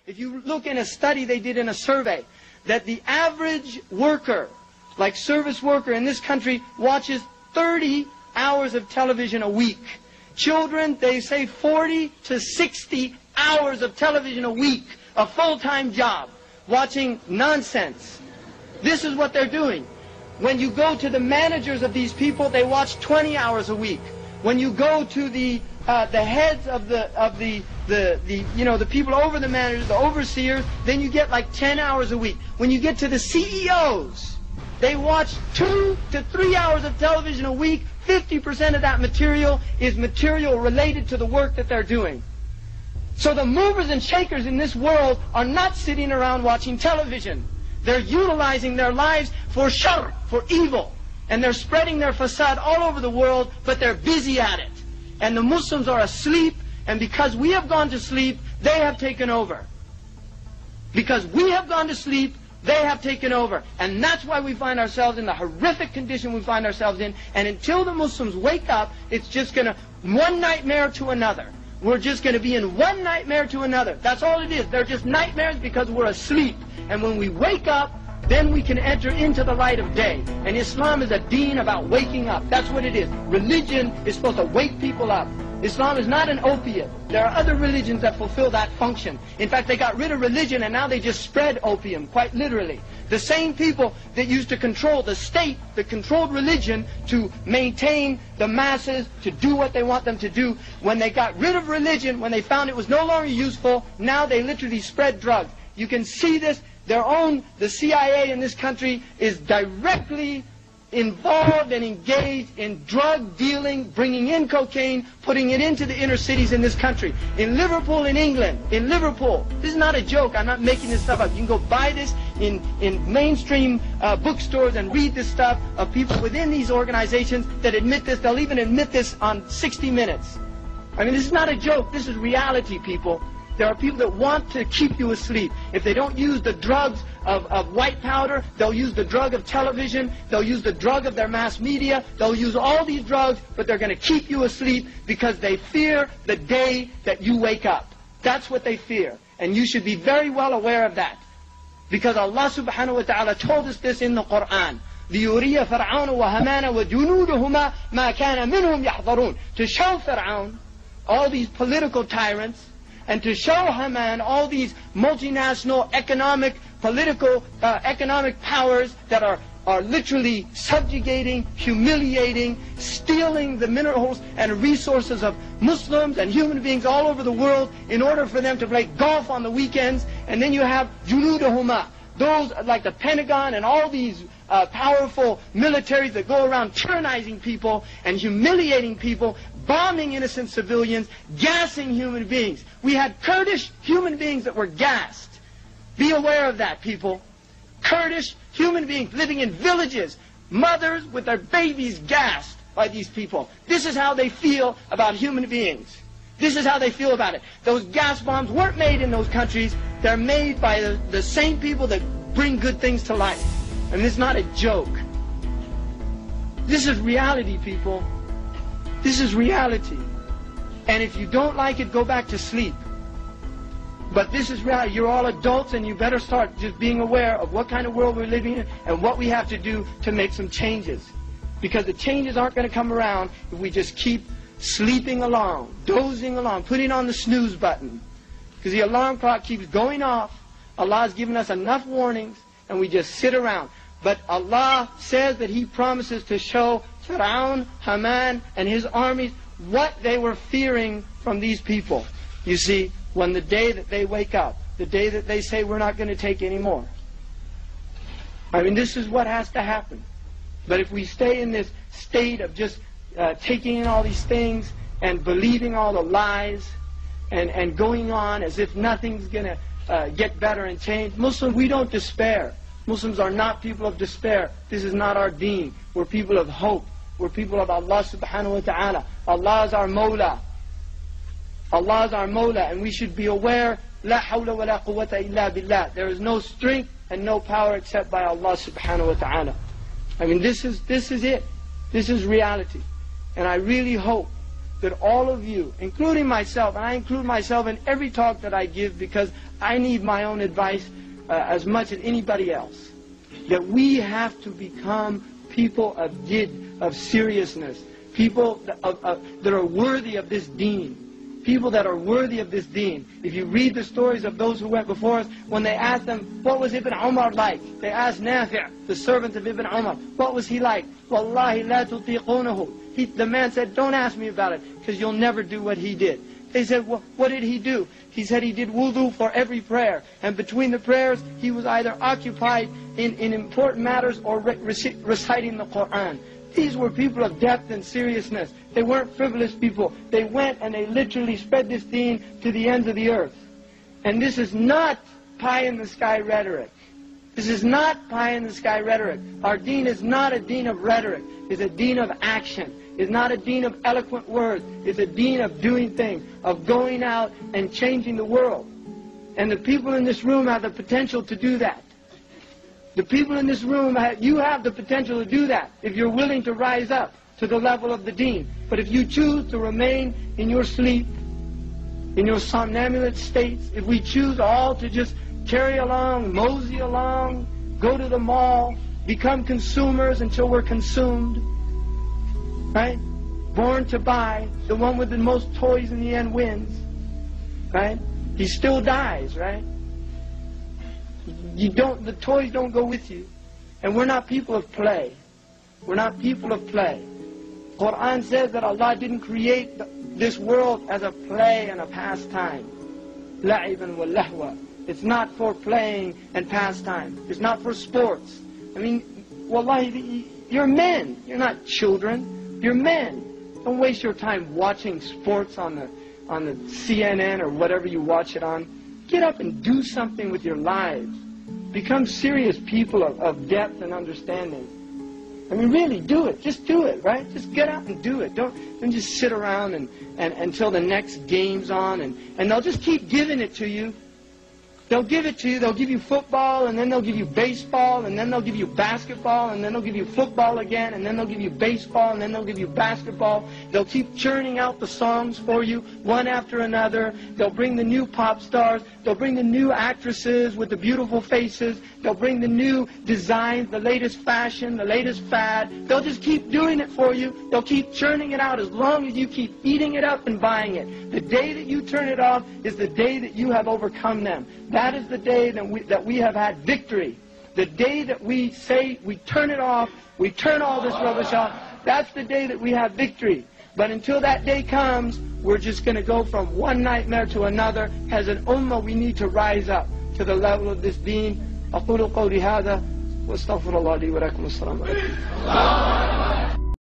If you look in a study they did in a survey, that the average worker, like service worker in this country, watches 30 hours of television a week. Children, they say 40 to 60 hours of television a week, a full-time job, watching nonsense. This is what they're doing. When you go to the managers of these people, they watch 20 hours a week. When you go to the heads of the people over the managers, the overseers, then you get like 10 hours a week. When you get to the CEOs, they watch 2 to 3 hours of television a week. 50% of that material is material related to the work that they're doing. So the movers and shakers in this world are not sitting around watching television. They're utilizing their lives for shar, for evil. And they're spreading their fasad all over the world, but they're busy at it. And the Muslims are asleep, and because we have gone to sleep, they have taken over. Because we have gone to sleep, they have taken over. And that's why we find ourselves in the horrific condition we find ourselves in. And until the Muslims wake up, it's just going to, one nightmare to another. We're just going to be in one nightmare to another. That's all it is. They're just nightmares because we're asleep. And when we wake up, then we can enter into the light of day. And Islam is a deen about waking up. That's what it is. Religion is supposed to wake people up. Islam is not an opiate. There are other religions that fulfill that function. In fact, they got rid of religion and now they just spread opium, quite literally. The same people that used to control the state, that controlled religion to maintain the masses, to do what they want them to do, when they got rid of religion, when they found it was no longer useful, now they literally spread drugs. You can see this. The CIA in this country is directly involved and engaged in drug dealing, bringing in cocaine, putting it into the inner cities in this country. In Liverpool, in England, in Liverpool, this is not a joke, I'm not making this stuff up. You can go buy this in mainstream bookstores and read this stuff of people within these organizations that admit this. They'll even admit this on 60 Minutes. I mean, this is not a joke, this is reality, people. There are people that want to keep you asleep. If they don't use the drugs of white powder, they'll use the drug of television, they'll use the drug of their mass media, they'll use all these drugs, but they're going to keep you asleep because they fear the day that you wake up. That's what they fear. And you should be very well aware of that. Because Allah subhanahu wa ta'ala told us this in the Quran. لِيُرِيَ فَرْعَوْنَ وَهَمَانَ وَجُنُودُهُمَا مَا كَانَ مِنْهُمْ يَحْضَرُونَ. To show Fir'aun, all these political tyrants, and to show Haman all these multinational economic, political, economic powers that are literally subjugating, humiliating, stealing the minerals and resources of Muslims and human beings all over the world in order for them to play golf on the weekends. And then you have Junudahuma, those like the Pentagon and all these powerful militaries that go around tyrannizing people and humiliating people, bombing innocent civilians, gassing human beings. We had Kurdish human beings that were gassed. Be aware of that, people. Kurdish human beings living in villages, mothers with their babies gassed by these people. This is how they feel about human beings. This is how they feel about it. Those gas bombs weren't made in those countries. They're made by the same people that bring good things to life. And this is not a joke. This is reality, people. This is reality. And if you don't like it, go back to sleep. But this is reality. You're all adults and you better start just being aware of what kind of world we're living in and what we have to do to make some changes. Because the changes aren't going to come around if we just keep sleeping along, dozing along, putting on the snooze button. Because the alarm clock keeps going off. Allah has given us enough warnings and we just sit around. But Allah says that He promises to show Fir'aun, Haman, and his armies what they were fearing from these people. You see, when the day that they wake up, the day that they say we're not going to take any more. I mean, this is what has to happen. But if we stay in this state of just taking in all these things and believing all the lies and going on as if nothing's going to get better and change, Muslims, we don't despair. Muslims are not people of despair. This is not our deen. We're people of hope. We're people of Allah subhanahu wa ta'ala. Allah is our Mawla. Allah is our Mawla, and we should be aware, La hawla wa la quwwata illa billah. There is no strength and no power except by Allah subhanahu wa ta'ala. I mean, this is it. This is reality. And I really hope that all of you, including myself, and I include myself in every talk that I give because I need my own advice as much as anybody else, that we have to become people of jid, of seriousness, people that are worthy of this deen. People that are worthy of this deen. If you read the stories of those who went before us, when they asked them, what was Ibn Umar like? They asked Nafi', the servant of Ibn Umar, what was he like? Wallahi la tutiqunahu. The man said, don't ask me about it, because you'll never do what he did. They said, well, what did he do? He said he did wudu for every prayer. And between the prayers, he was either occupied in important matters or reciting the Quran. These were people of depth and seriousness. They weren't frivolous people. They went and they literally spread this deen to the ends of the earth. And this is not pie-in-the-sky rhetoric. This is not pie-in-the-sky rhetoric. Our deen is not a deen of rhetoric. It's a deen of action. It's not a deen of eloquent words. It's a deen of doing things, of going out and changing the world. And the people in this room have the potential to do that. The people in this room, you have the potential to do that if you're willing to rise up to the level of the deen. But if you choose to remain in your sleep, in your somnambulate states, if we choose all to just carry along, mosey along, go to the mall, become consumers until we're consumed, right? Born to buy, the one with the most toys in the end wins, right? He still dies, right? The toys don't go with you. And we're not people of play. We're not people of play. Quran says that Allah didn't create this world as a play and a pastime. La'iban wa lahwa. It's not for playing and pastime. It's not for sports. I mean, wallahi, you're men. You're not children. You're men. Don't waste your time watching sports on the CNN or whatever you watch it on. Get up and do something with your lives. Become serious people of depth and understanding. I mean, really, do it. Just do it, right? Just get out and do it. Don't just sit around and until the next game's on, and they'll just keep giving it to you. They'll give it to you. They'll give you football, and then they'll give you baseball, and then they'll give you basketball, and then they'll give you football again, and then they'll give you baseball, and then they'll give you basketball. They'll keep churning out the songs for you, one after another. They'll bring the new pop stars. They'll bring the new actresses with the beautiful faces. They'll bring the new designs, the latest fashion, the latest fad. They'll just keep doing it for you. They'll keep churning it out as long as you keep eating it up and buying it. The day that you turn it off is the day that you have overcome them. That is the day that we have had victory. The day that we say we turn it off, we turn all this rubbish off, that's the day that we have victory. But until that day comes, we're just going to go from one nightmare to another. As an ummah, we need to rise up to the level of this deen. أقول قولي هذا واستغفر الله لي ولكم. السلام عليكم.